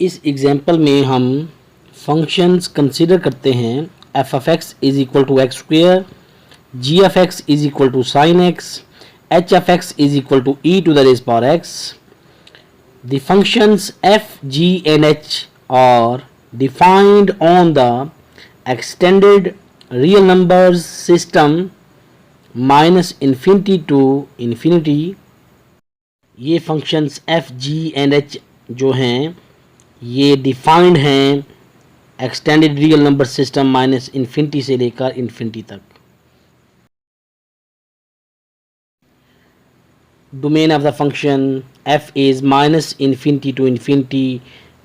इस एग्जाम्पल में हम फंक्शंस कंसिडर करते हैं f of x is equal to x square, g of x is equal to sine x, h of x is equal to e to the raise power x. The functions f, g and h are defined on the extended real numbers system minus infinity to infinity. ये functions f, g and h जो हैं ये defined हैं extended real number system minus infinity से लेकर infinity तक. Domain of the function f is minus infinity to infinity.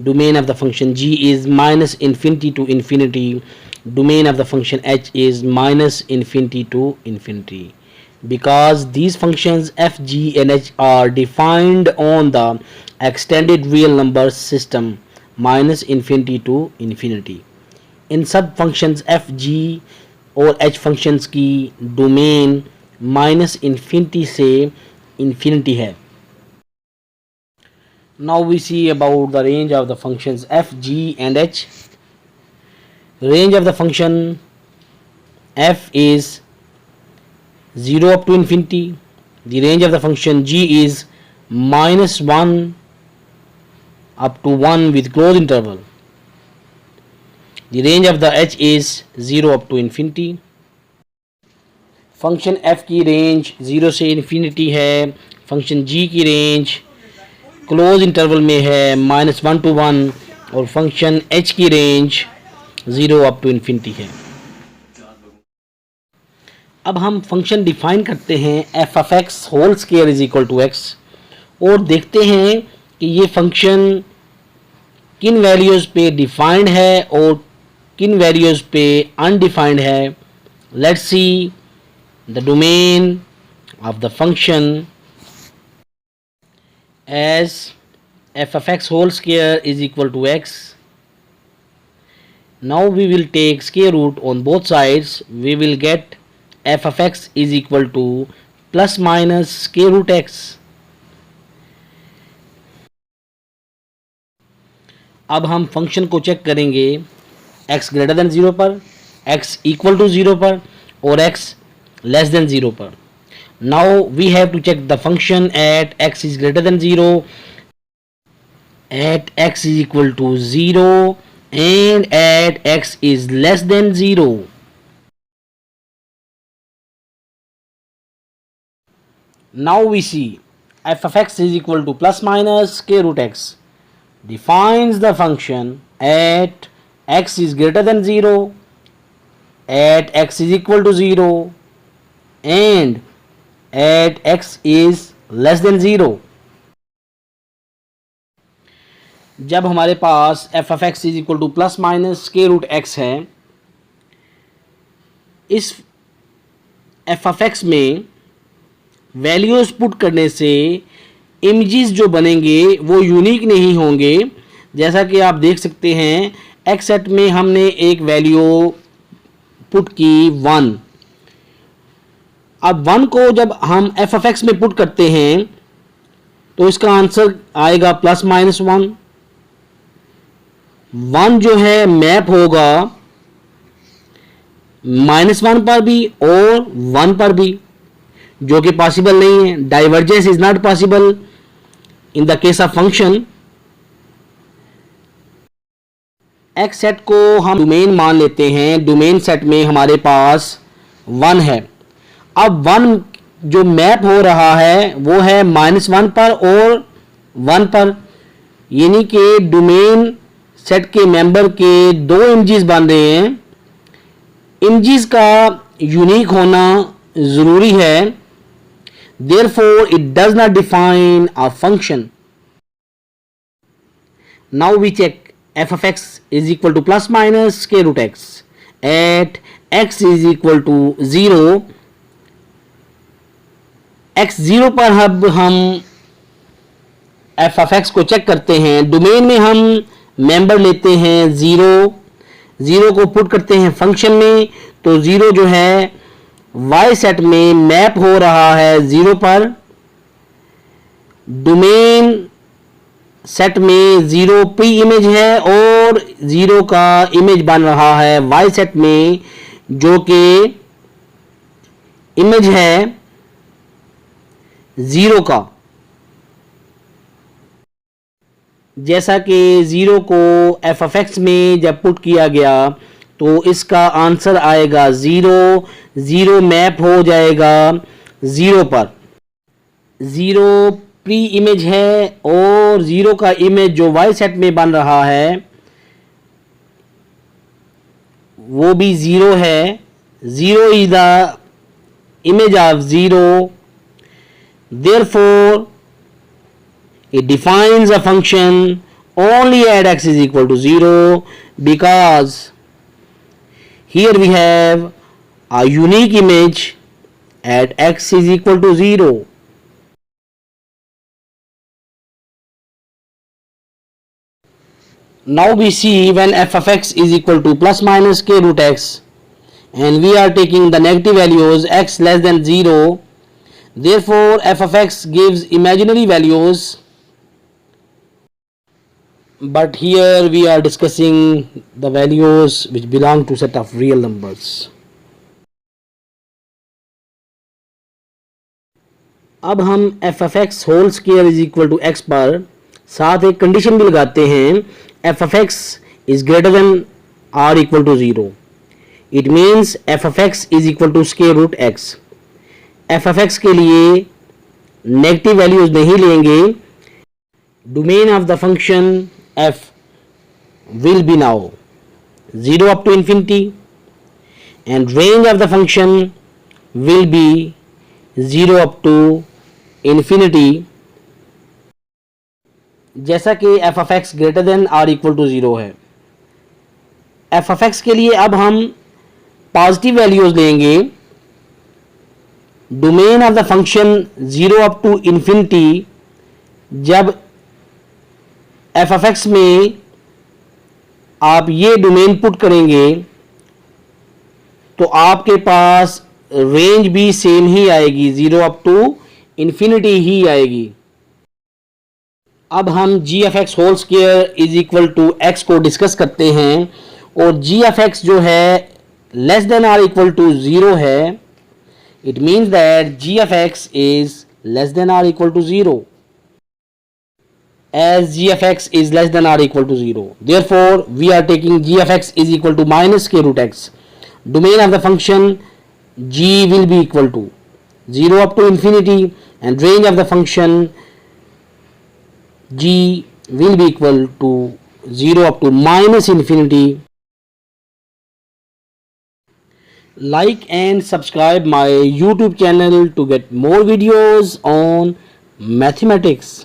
Domain of the function g is minus infinity to infinity. Domain of the function h is minus infinity to infinity. Because these functions f, g and h are defined on the extended real number system minus infinity to infinity. इन सब functions f, g और h functions की domain minus infinity से infinity है. Now we see about the range of the functions f, g and h. Range of the function f is 0 up to infinity. The range of the function g is minus 1 up to 1 with closed interval. The range of the h is 0 up to infinity. Function f की range 0 से infinity है. Function g की range close interval में है -1 to 1 और function h की range 0 up to infinity है. अब हम फंक्शन डिफाइन करते हैं f of x whole square is equal to x और देखते हैं कि ये फंक्शन किन वैल्यूज़ पे डिफाइंड है और किन वैल्यूज़ पे अनडिफाइंड है. Let's see the domain of the function as f of x whole square is equal to x. Now we will take square root on both sides. We will get f of x is equal to plus minus square root x. अब हम function को check करेंगे x greater than 0 पर, x equal to 0 पर और x less than 0 पर. Now we have to check the function at x is greater than 0, at x is equal to 0 and at x is less than 0. Now we see f of x is equal to plus minus square root x defines the function at x is greater than 0, at x is equal to 0 and at x is less than 0. जब हमारे पास f of x is equal to plus minus square root x है, इस f of x में values put करने से images जो बनेंगे वो यूनिक नहीं होंगे. जैसा कि आप देख सकते हैं x सेट में हमने एक वैल्यू पुट की 1. अब 1 को जब हम f of x में पुट करते हैं तो इसका आंसर आएगा प्लस माइनस 1. 1 जो है मैप होगा -1 पर भी और 1 पर भी, जो कि पॉसिबल नहीं है. Divergence is not possible in the case of function. x set को हम डोमेन मान लेते हैं. डोमेन सेट में हमारे पास 1 है. अब 1 जो मैप हो रहा है वो है -1 पर और 1 पर, यानी कि डोमेन सेट के मेंबर के दो इमेजेस बन रहे हैं. इमेजेस का यूनिक होना ज़रूरी है. Therefore it does not define a function. Now we check f of x is equal to plus minus square root x at x is equal to 0. x 0 पर अब हम f of x को check करते हैं. Domain में हम member लेते हैं 0 को पुट करते हैं फंक्शन में, तो 0 जो है y सेट में मैप हो रहा है 0 पर. डोमेन सेट में 0 प्री इमेज है और 0 का इमेज बन रहा है वाई सेट में, जो कि इमेज है 0 का। जैसा कि 0 को एफ ऑफ एक्स में जब पुट किया गया तो इसका आंसर आएगा 0, 0 मैप हो जाएगा 0 पर। 0 प्री इमेज है और 0 का इमेज जो वाई सेट में बन रहा है वो भी 0 है। 0 is the image of 0, therefore it defines a function only at x is equal to 0, because here we have a unique image at x is equal to 0. Now we see when f of x is equal to plus minus k root x and we are taking the negative values x less than 0, therefore f of x gives imaginary values, but here we are discussing the values which belong to set of real numbers. अब हम f of x whole square is equal to x पर साथ एक condition भी लगाते हैं, f of x is greater than or equal to 0. It means f of x is equal to square root x. F of x के लिए negative values नहीं लेंगे. Domain of the function f will be now 0 up to infinity and range of the function will be 0 up to infinity. जैसा कि f of x greater than or equal to 0 है. F of x के लिए अब हम positive values लेंगे. Domain of the function 0 up to infinity. जब f of x में आप ये डोमेन पुट करेंगे तो आपके पास रेंज भी सेम ही आएगी, 0 अप टू इन्फिनिटी ही आएगी. अब हम g f x whole square is equal to x को डिस्कस करते हैं. और जी एफ एक्स जो है less than or equal to 0 है. It means that g f x is less than or equal to 0. As g of x is less than or equal to 0, therefore we are taking g of x is equal to minus k root x. Domain of the function g will be equal to 0 up to infinity and range of the function g will be equal to 0 up to minus infinity. Like and subscribe my YouTube channel to get more videos on mathematics.